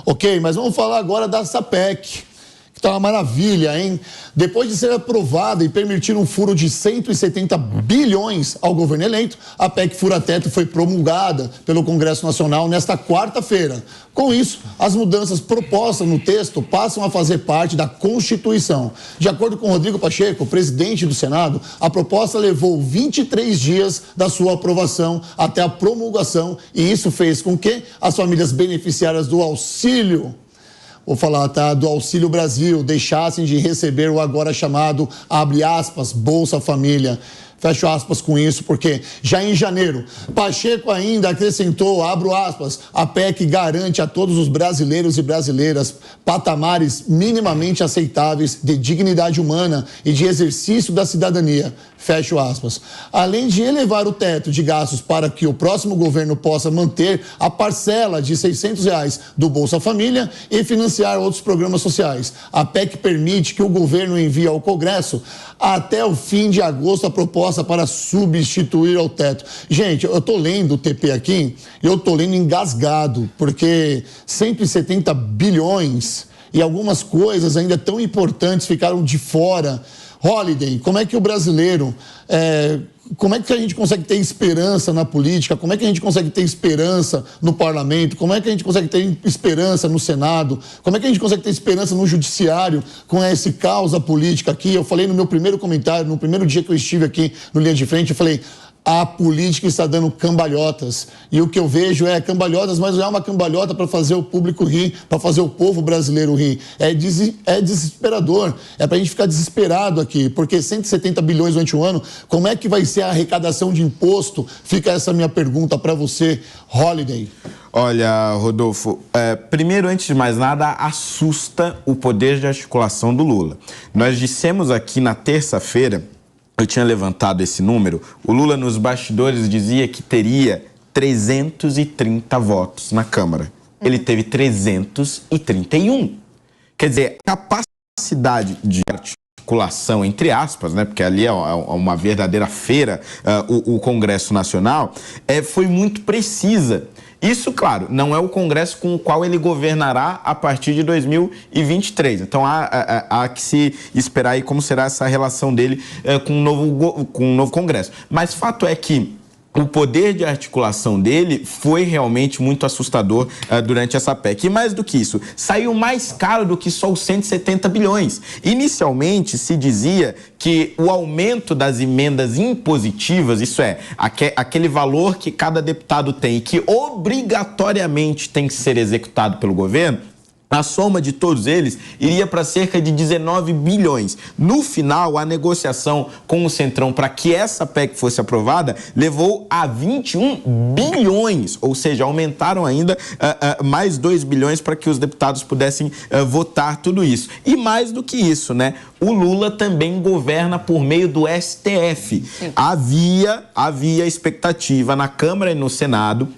Ok, mas vamos falar agora da SAPEC, que está uma maravilha, hein? Depois de ser aprovada e permitir um furo de 170 bilhões ao governo eleito, a PEC Fura-Teto foi promulgada pelo Congresso Nacional nesta quarta-feira. Com isso, as mudanças propostas no texto passam a fazer parte da Constituição. De acordo com Rodrigo Pacheco, presidente do Senado, a proposta levou 23 dias da sua aprovação até a promulgação, e isso fez com que as famílias beneficiárias do auxílio, vou falar, tá, do Auxílio Brasil, deixassem de receber o agora chamado, abre aspas, Bolsa Família. Fecho aspas com isso, porque já em janeiro, Pacheco ainda acrescentou, abro aspas, a PEC garante a todos os brasileiros e brasileiras patamares minimamente aceitáveis de dignidade humana e de exercício da cidadania. Fecho aspas. Além de elevar o teto de gastos para que o próximo governo possa manter a parcela de R$600 do Bolsa Família e financiar outros programas sociais. A PEC permite que o governo envie ao Congresso até o fim de agosto a proposta para substituir o teto. Gente, eu estou lendo o TP aqui e eu estou lendo engasgado, porque 170 bilhões e algumas coisas ainda tão importantes ficaram de fora. Holiday, como é que o brasileiro, como é que a gente consegue ter esperança na política? Como é que a gente consegue ter esperança no parlamento? Como é que a gente consegue ter esperança no Senado? Como é que a gente consegue ter esperança no judiciário com esse caos da política aqui? Eu falei no meu primeiro comentário, no primeiro dia que eu estive aqui no Linha de Frente, eu falei, a política está dando cambalhotas. E o que eu vejo é cambalhotas, mas não é uma cambalhota para fazer o público rir, para fazer o povo brasileiro rir. É desesperador. É para a gente ficar desesperado aqui, porque 170 bilhões durante um ano, como é que vai ser a arrecadação de imposto? Fica essa minha pergunta para você, Holiday. Olha, Rodolfo, primeiro, antes de mais nada, assusta o poder de articulação do Lula. Nós dissemos aqui na terça-feira, eu tinha levantado esse número, o Lula nos bastidores dizia que teria 330 votos na Câmara. Ele teve 331. Quer dizer, a capacidade de articulação, entre aspas, né, porque ali é uma verdadeira feira, o Congresso Nacional, foi muito precisa. Isso, claro, não é o Congresso com o qual ele governará a partir de 2023. Então, há que se esperar aí como será essa relação dele com um novo Congresso. Mas fato é que o poder de articulação dele foi realmente muito assustador durante essa PEC. E mais do que isso, saiu mais caro do que só os 170 bilhões. Inicialmente, se dizia que o aumento das emendas impositivas, isso é, aquele valor que cada deputado tem e que obrigatoriamente tem que ser executado pelo governo, a soma de todos eles iria para cerca de 19 bilhões. No final, a negociação com o Centrão para que essa PEC fosse aprovada levou a 21 bilhões, ou seja, aumentaram ainda mais 2 bilhões para que os deputados pudessem votar tudo isso. E mais do que isso, né? O Lula também governa por meio do STF. Havia expectativa na Câmara e no Senado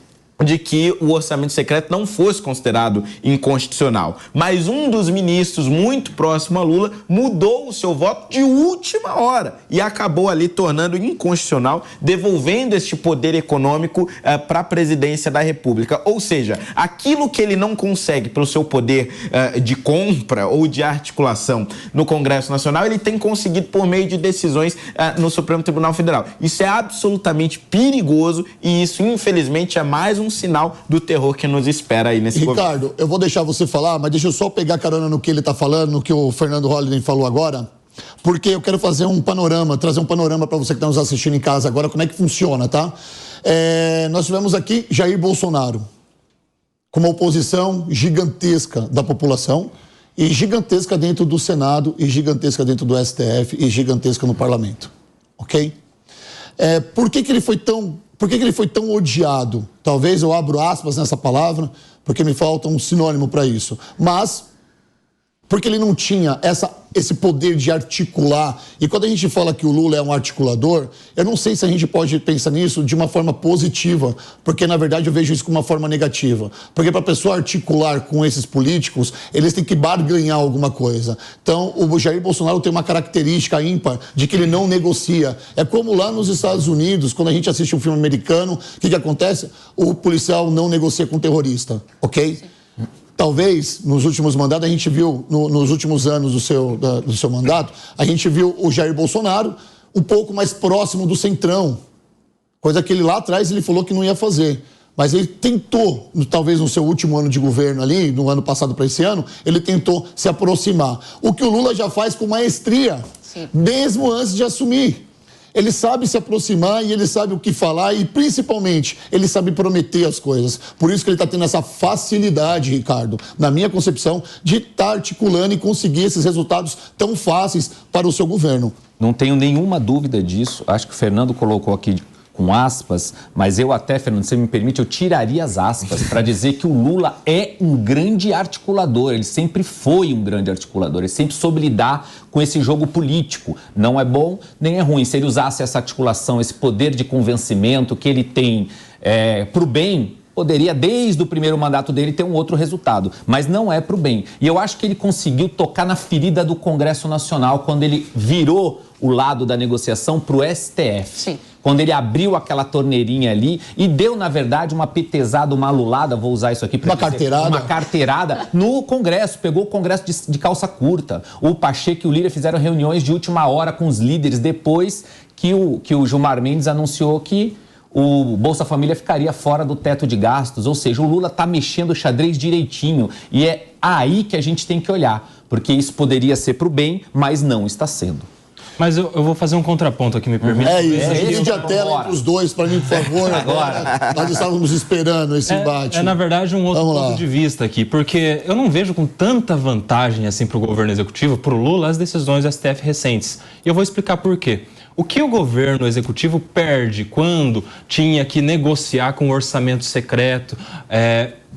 de que o orçamento secreto não fosse considerado inconstitucional. Mas um dos ministros muito próximo a Lula mudou o seu voto de última hora e acabou ali tornando inconstitucional, devolvendo este poder econômico para a presidência da República. Ou seja, aquilo que ele não consegue pelo seu poder de compra ou de articulação no Congresso Nacional, ele tem conseguido por meio de decisões no Supremo Tribunal Federal. Isso é absolutamente perigoso e isso, infelizmente, é mais um sinal do terror que nos espera aí nesse governo. Ricardo, eu vou deixar você falar, mas deixa eu só pegar carona no que ele está falando, no que o Fernando Holliday falou agora, porque eu quero fazer um panorama, trazer um panorama para você que está nos assistindo em casa agora, como é que funciona, tá? Nós tivemos aqui Jair Bolsonaro, com uma oposição gigantesca da população, e gigantesca dentro do Senado, e gigantesca dentro do STF, e gigantesca no parlamento, ok? Por que ele foi tão odiado? Talvez eu abro aspas nessa palavra, porque me falta um sinônimo para isso. Mas porque ele não tinha esse poder de articular. E quando a gente fala que o Lula é um articulador, eu não sei se a gente pode pensar nisso de uma forma positiva, porque na verdade eu vejo isso como uma forma negativa. Porque para a pessoa articular com esses políticos, eles têm que barganhar alguma coisa. Então o Jair Bolsonaro tem uma característica ímpar de que ele não negocia. É como lá nos Estados Unidos, quando a gente assiste um filme americano, o que acontece? O policial não negocia com o terrorista, ok? Talvez, nos últimos mandatos, a gente viu, nos últimos anos do seu mandato, a gente viu o Jair Bolsonaro um pouco mais próximo do centrão, coisa que ele lá atrás ele falou que não ia fazer. Mas ele tentou, talvez no seu último ano de governo ali, no ano passado para esse ano, ele tentou se aproximar. O que o Lula já faz com maestria, mesmo antes de assumir. Ele sabe se aproximar e ele sabe o que falar e, principalmente, ele sabe prometer as coisas. Por isso que ele está tendo essa facilidade, Ricardo, na minha concepção, de estar articulando e conseguir esses resultados tão fáceis para o seu governo. Não tenho nenhuma dúvida disso. Acho que o Fernando colocou aqui com aspas, mas eu até, Fernando, se você me permite, eu tiraria as aspas para dizer que o Lula é um grande articulador, ele sempre foi um grande articulador, ele sempre soube lidar com esse jogo político. Não é bom, nem é ruim. Se ele usasse essa articulação, esse poder de convencimento que ele tem para o bem, poderia, desde o primeiro mandato dele, ter um outro resultado, mas não é para o bem. E eu acho que ele conseguiu tocar na ferida do Congresso Nacional quando ele virou o lado da negociação para o STF. Sim. Quando ele abriu aquela torneirinha ali e deu, na verdade, uma petezada, uma lulada, vou usar isso aqui para uma carteirada. Uma carteirada no Congresso, pegou o Congresso de calça curta. O Pacheco e o Lira fizeram reuniões de última hora com os líderes depois que o Gilmar Mendes anunciou que o Bolsa Família ficaria fora do teto de gastos, ou seja, o Lula está mexendo o xadrez direitinho e é aí que a gente tem que olhar, porque isso poderia ser para o bem, mas não está sendo. Mas eu vou fazer um contraponto aqui, me permite. É isso, divide a tela entre os dois para mim, por favor. Agora, nós estávamos esperando esse embate. Na verdade, um outro ponto de vista aqui, porque eu não vejo com tanta vantagem assim para o governo executivo, para o Lula, as decisões do STF recentes. E eu vou explicar por quê. O que o governo executivo perde quando tinha que negociar com o orçamento secreto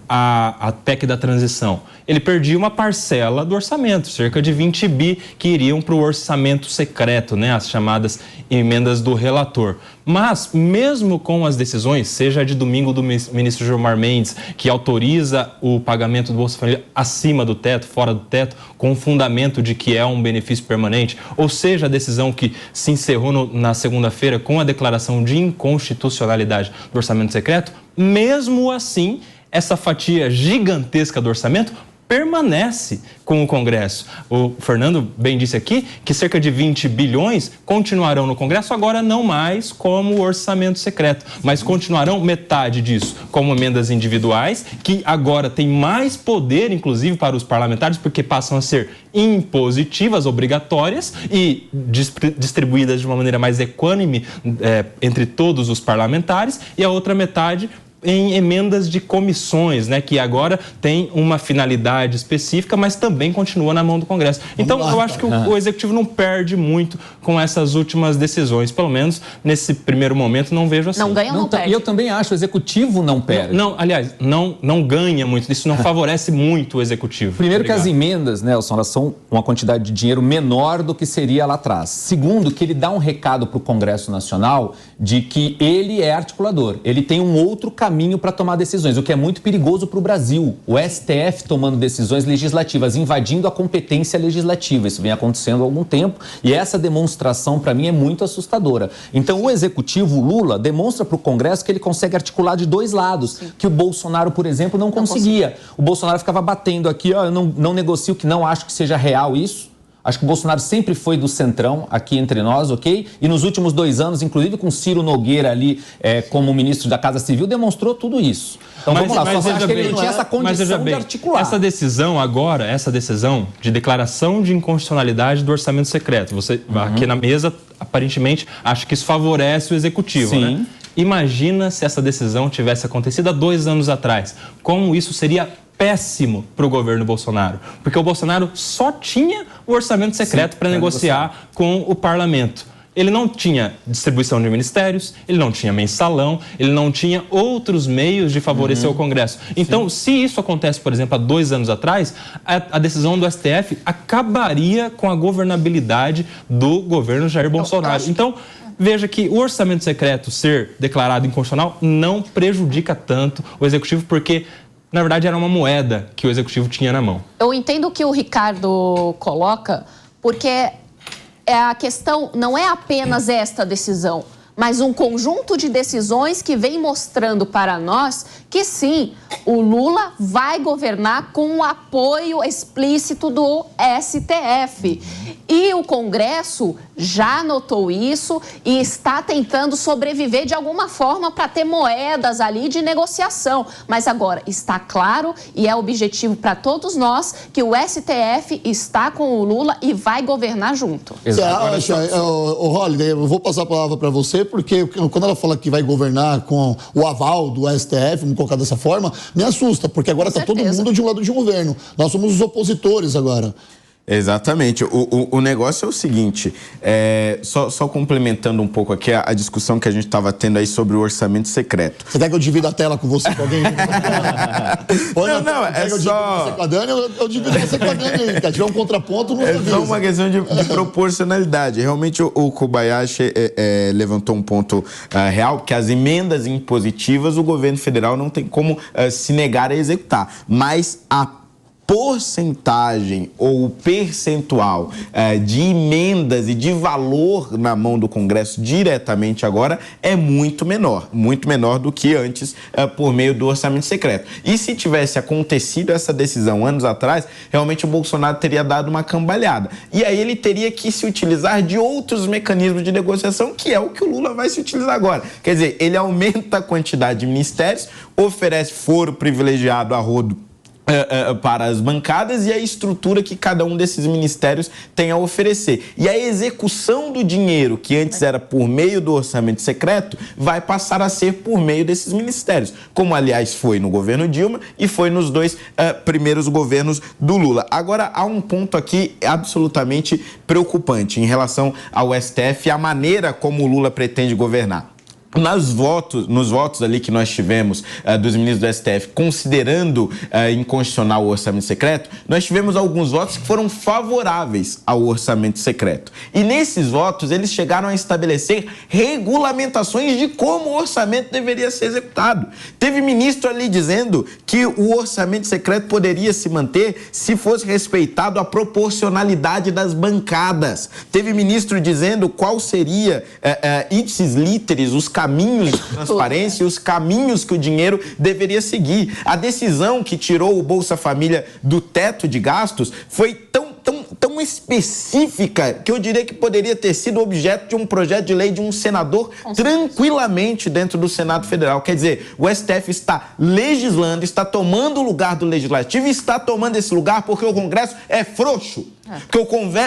a PEC da transição? Ele perdia uma parcela do orçamento, cerca de 20 bi que iriam para o orçamento secreto, né, as chamadas emendas do relator. Mas, mesmo com as decisões, seja a de domingo do ministro Gilmar Mendes, que autoriza o pagamento do Bolsa Família acima do teto, fora do teto, com o fundamento de que é um benefício permanente, ou seja, a decisão que se encerrou na segunda-feira com a declaração de inconstitucionalidade do orçamento secreto, mesmo assim, essa fatia gigantesca do orçamento permanece com o Congresso. O Fernando bem disse aqui que cerca de 20 bilhões continuarão no Congresso, agora não mais como orçamento secreto, mas continuarão metade disso como emendas individuais, que agora tem mais poder, inclusive, para os parlamentares, porque passam a ser impositivas, obrigatórias e distribuídas de uma maneira mais equânime entre todos os parlamentares, e a outra metade em emendas de comissões, né, que agora tem uma finalidade específica, mas também continua na mão do Congresso. Então, eu acho que o Executivo não perde muito com essas últimas decisões, pelo menos nesse primeiro momento não vejo assim. Não ganha ou não perde? E eu também acho, o Executivo não perde. Aliás, não ganha muito, isso não favorece muito o Executivo. Primeiro que as emendas, Nelson, elas são uma quantidade de dinheiro menor do que seria lá atrás. Segundo, que ele dá um recado para o Congresso Nacional de que ele é articulador, ele tem um outro caminho para tomar decisões, o que é muito perigoso para o Brasil. O STF tomando decisões legislativas, invadindo a competência legislativa. Isso vem acontecendo há algum tempo e essa demonstração, para mim, é muito assustadora. Então, o Executivo, o Lula, demonstra para o Congresso que ele consegue articular de dois lados, sim, que o Bolsonaro, por exemplo, não conseguia. O Bolsonaro ficava batendo aqui, eu não negocio, que não acho que seja real isso. Acho que o Bolsonaro sempre foi do centrão aqui entre nós, ok? E nos últimos 2 anos, inclusive com Ciro Nogueira ali como ministro da Casa Civil, demonstrou tudo isso. Então vamos lá, só acho que ele não tinha essa condição de articular. Essa decisão agora, essa decisão de declaração de inconstitucionalidade do orçamento secreto, você aqui na mesa, aparentemente, acha que isso favorece o Executivo, sim, né? Imagina se essa decisão tivesse acontecido há 2 anos atrás. Como isso seria péssimo para o governo Bolsonaro, porque o Bolsonaro só tinha o orçamento secreto para negociar com o parlamento. Ele não tinha distribuição de ministérios, ele não tinha mensalão, ele não tinha outros meios de favorecer o Congresso. Então, se isso acontece, por exemplo, há 2 anos atrás, a decisão do STF acabaria com a governabilidade do governo Jair Bolsonaro. Então, veja que o orçamento secreto ser declarado inconstitucional não prejudica tanto o Executivo, porque na verdade, era uma moeda que o Executivo tinha na mão. Eu entendo o que o Ricardo coloca, porque a questão não é apenas esta decisão, mas um conjunto de decisões que vem mostrando para nós que sim, o Lula vai governar com o apoio explícito do STF. E o Congresso já notou isso e está tentando sobreviver de alguma forma para ter moedas ali de negociação. Mas agora está claro e é objetivo para todos nós que o STF está com o Lula e vai governar junto. Você acha, Holiday, eu vou passar a palavra para você, porque quando ela fala que vai governar com o aval do STF, vamos colocar dessa forma, me assusta, porque agora está todo mundo de um lado de um governo. Nós somos os opositores agora. Exatamente. O negócio é o seguinte, só complementando um pouco aqui a discussão que a gente estava tendo aí sobre o orçamento secreto. Você quer que eu divida a tela com você, com alguém? Não, é só... Eu divido você com a Dani, se tiver um contraponto, não é só uma questão de proporcionalidade. Realmente o Kobayashi levantou um ponto real, que as emendas impositivas o governo federal não tem como se negar a executar, mas a porcentagem ou percentual de emendas e de valor na mão do Congresso diretamente agora é muito menor do que antes por meio do orçamento secreto. E se tivesse acontecido essa decisão anos atrás, realmente o Bolsonaro teria dado uma cambalhada. E aí ele teria que se utilizar de outros mecanismos de negociação, que é o que o Lula vai se utilizar agora. Quer dizer, ele aumenta a quantidade de ministérios, oferece foro privilegiado a rodo para as bancadas e a estrutura que cada um desses ministérios tem a oferecer. E a execução do dinheiro, que antes era por meio do orçamento secreto, vai passar a ser por meio desses ministérios, como, aliás, foi no governo Dilma e foi nos dois primeiros governos do Lula. Agora, há um ponto aqui absolutamente preocupante em relação ao STF e a maneira como o Lula pretende governar. Nos votos ali que nós tivemos dos ministros do STF, considerando inconstitucional o orçamento secreto, nós tivemos alguns votos que foram favoráveis ao orçamento secreto. E nesses votos, eles chegaram a estabelecer regulamentações de como o orçamento deveria ser executado. Teve ministro ali dizendo que o orçamento secreto poderia se manter se fosse respeitado a proporcionalidade das bancadas. Teve ministro dizendo qual seria, ipsis literis, os caminhos de transparência e os caminhos que o dinheiro deveria seguir. A decisão que tirou o Bolsa Família do teto de gastos foi tão específica que eu diria que poderia ter sido objeto de um projeto de lei de um senador tranquilamente dentro do Senado Federal. Quer dizer, o STF está legislando, está tomando o lugar do Legislativo e está tomando esse lugar porque o Congresso é frouxo. Porque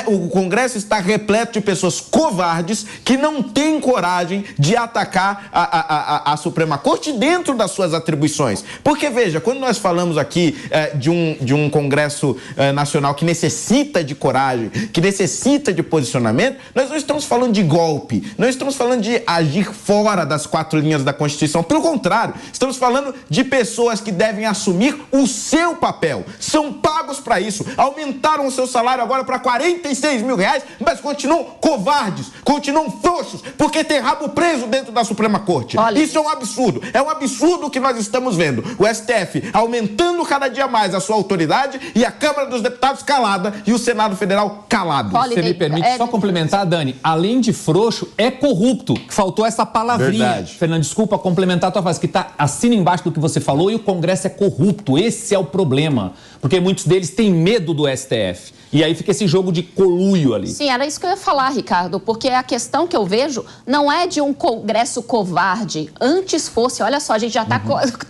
o Congresso está repleto de pessoas covardes que não têm coragem de atacar a Suprema Corte dentro das suas atribuições. Porque, veja, quando nós falamos aqui de um Congresso Nacional que necessita de coragem, que necessita de posicionamento, nós não estamos falando de golpe, não estamos falando de agir fora das 4 linhas da Constituição. Pelo contrário, estamos falando de pessoas que devem assumir o seu papel. São pagos para isso. Aumentaram o seu salário agora para 46 mil reais, mas continuam covardes, continuam frouxos, porque tem rabo preso dentro da Suprema Corte. Olha, isso é um absurdo. É um absurdo o que nós estamos vendo. O STF aumentando cada dia mais a sua autoridade e a Câmara dos Deputados calada e o Senado Federal calado. Você me permite só complementar, Dani? Além de frouxo, é corrupto. Faltou essa palavrinha. Verdade. Fernando, desculpa complementar a tua frase, que está assina embaixo do que você falou e o Congresso é corrupto. Esse é o problema. Porque muitos deles têm medo do STF. E aí fica esse jogo de coluio ali. Sim, era isso que eu ia falar, Ricardo, porque a questão que eu vejo não é de um Congresso covarde. Antes fosse, olha só, a gente já está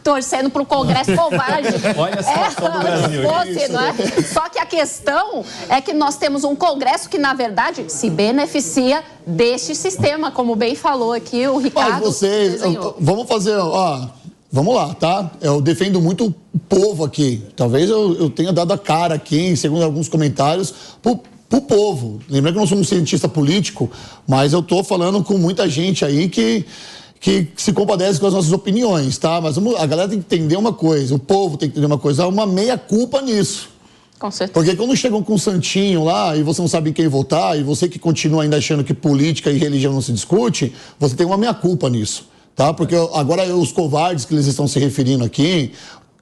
torcendo para o Congresso covarde. Olha a situação do Brasil. Fosse, não é? Só que a questão é que nós temos um Congresso que, na verdade, se beneficia deste sistema, como bem falou aqui o Ricardo. Mas vamos fazer, vamos lá, tá? Eu defendo muito o povo aqui. Talvez eu tenha dado a cara aqui, segundo alguns comentários, pro povo. Lembrando que eu não sou um cientista político, mas eu tô falando com muita gente aí que se compadece com as nossas opiniões, tá? Mas a galera tem que entender uma coisa, o povo tem que entender uma coisa, há uma meia-culpa nisso. Com certeza. Porque quando chegam com um santinho lá e você não sabe quem votar, e você que continua ainda achando que política e religião não se discute, você tem uma meia-culpa nisso. Tá? Porque agora os covardes que eles estão se referindo aqui,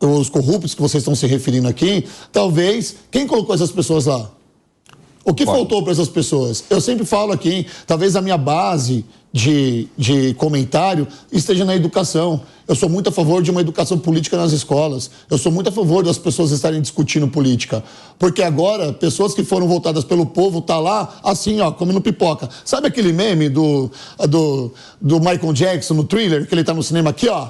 os corruptos que vocês estão se referindo aqui, talvez, quem colocou essas pessoas lá? O que faltou para essas pessoas? Eu sempre falo aqui, hein, talvez a minha base de comentário esteja na educação. Eu sou muito a favor de uma educação política nas escolas. Eu sou muito a favor das pessoas estarem discutindo política. Porque agora, pessoas que foram votadas pelo povo tá lá, assim, ó, comendo pipoca. Sabe aquele meme do Michael Jackson no Thriller, que ele tá no cinema aqui, ó?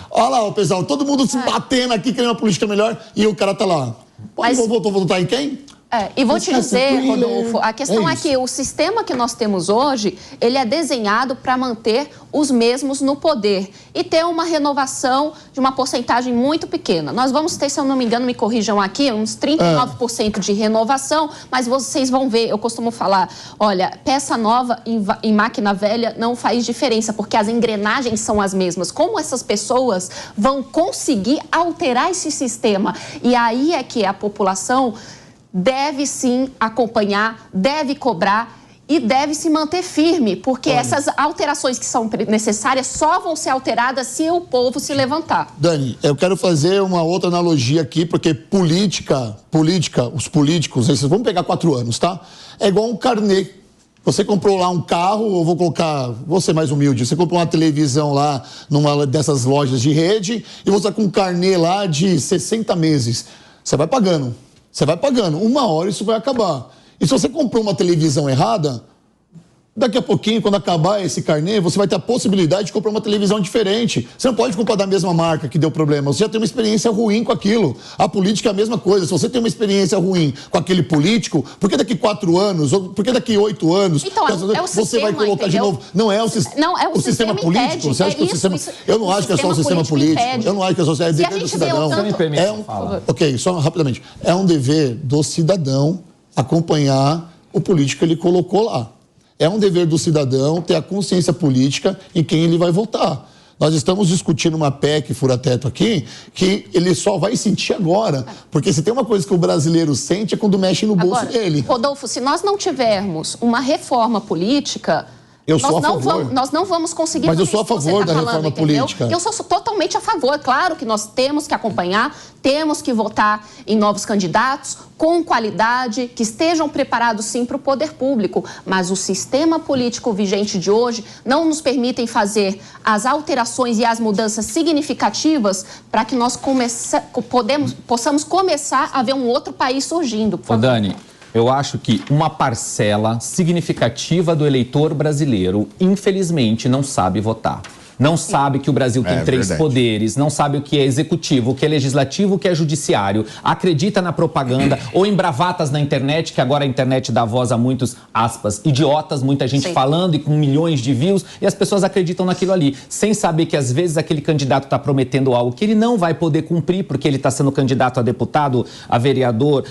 Olha lá, pessoal, todo mundo se batendo aqui, querendo uma política melhor, e o cara tá lá. Mas vou votar em quem? E vou te dizer, Rodolfo, a questão é que o sistema que nós temos hoje, ele é desenhado para manter os mesmos no poder e ter uma renovação de uma porcentagem muito pequena. Nós vamos ter, se eu não me engano, me corrijam aqui, uns 39% de renovação, mas vocês vão ver, eu costumo falar, olha, peça nova em máquina velha não faz diferença, porque as engrenagens são as mesmas. Como essas pessoas vão conseguir alterar esse sistema? E aí é que a população deve sim acompanhar, deve cobrar e deve se manter firme, porque essas alterações que são necessárias só vão ser alteradas se o povo se levantar. Dani, eu quero fazer uma outra analogia aqui, porque política, os políticos, vamos pegar 4 anos, tá? É igual um carnê. Você comprou lá um carro, vou ser mais humilde, você comprou uma televisão lá numa dessas lojas de rede e você tá com um carnê lá de 60 meses. Você vai pagando. Uma hora isso vai acabar. E se você comprou uma televisão errada, daqui a pouquinho, quando acabar esse carnê, você vai ter a possibilidade de comprar uma televisão diferente. Você não pode comprar da mesma marca que deu problema. Você já tem uma experiência ruim com aquilo. A política é a mesma coisa. Se você tem uma experiência ruim com aquele político, por que daqui 4 anos, ou por que daqui 8 anos, então, você vai colocar de novo? Não é o sistema político. Você acha que o sistema... Eu não acho que é só o sistema político. Eu não acho que é só o dever do cidadão. Ok, só rapidamente. É um dever do cidadão acompanhar o político que ele colocou lá. É um dever do cidadão ter a consciência política em quem ele vai votar. Nós estamos discutindo uma PEC fura-teto aqui que ele só vai sentir agora. Porque se tem uma coisa que o brasileiro sente é quando mexe no bolso dele. Rodolfo, se nós não tivermos uma reforma política... Nós não vamos conseguir... Mas eu sou a favor da reforma política. Eu sou totalmente a favor. Claro que nós temos que acompanhar, temos que votar em novos candidatos com qualidade, que estejam preparados sim para o poder público. Mas o sistema político vigente de hoje não nos permitem fazer as alterações e as mudanças significativas para que nós possamos começar a ver um outro país surgindo. Ô, Dani, eu acho que uma parcela significativa do eleitor brasileiro, infelizmente, não sabe votar. Não sabe que o Brasil tem 3 poderes, não sabe o que é executivo, o que é legislativo, o que é judiciário, acredita na propaganda ou em bravatas na internet, que agora a internet dá voz a muitos, aspas, idiotas, muita gente falando e com milhões de views, e as pessoas acreditam naquilo ali, sem saber que às vezes aquele candidato está prometendo algo que ele não vai poder cumprir, porque ele está sendo candidato a deputado, a vereador,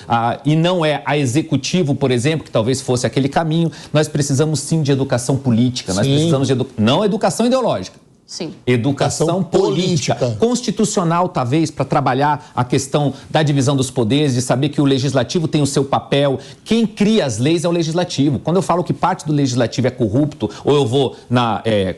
e não é a executivo, por exemplo, que talvez fosse aquele caminho. Nós precisamos sim de educação política, nós precisamos de não educação ideológica. Sim. Educação política, constitucional, talvez, para trabalhar a questão da divisão dos poderes, de saber que o legislativo tem o seu papel. Quem cria as leis é o legislativo. Quando eu falo que parte do legislativo é corrupto, ou eu vou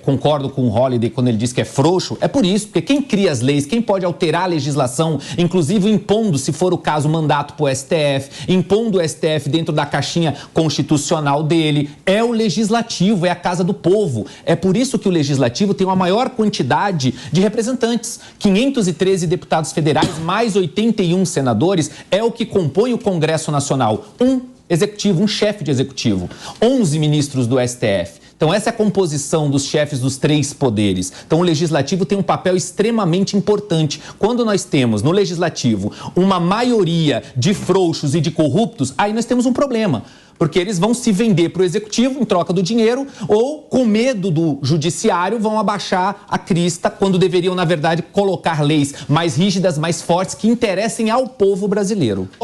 concordo com o Holliday quando ele diz que é frouxo, é por isso, porque quem cria as leis, quem pode alterar a legislação, inclusive impondo, se for o caso, mandato para o STF, impondo o STF dentro da caixinha constitucional dele, é o legislativo, é a casa do povo. É por isso que o legislativo tem uma maior quantidade de representantes. 513 deputados federais, mais 81 senadores, é o que compõe o Congresso Nacional. Um executivo, um chefe de executivo. 11 ministros do STF. Então, essa é a composição dos chefes dos 3 poderes. Então, o legislativo tem um papel extremamente importante. Quando nós temos no legislativo uma maioria de frouxos e de corruptos, aí nós temos um problema. Porque eles vão se vender para o executivo em troca do dinheiro ou, com medo do judiciário, vão abaixar a crista quando deveriam, na verdade, colocar leis mais rígidas, mais fortes, que interessem ao povo brasileiro.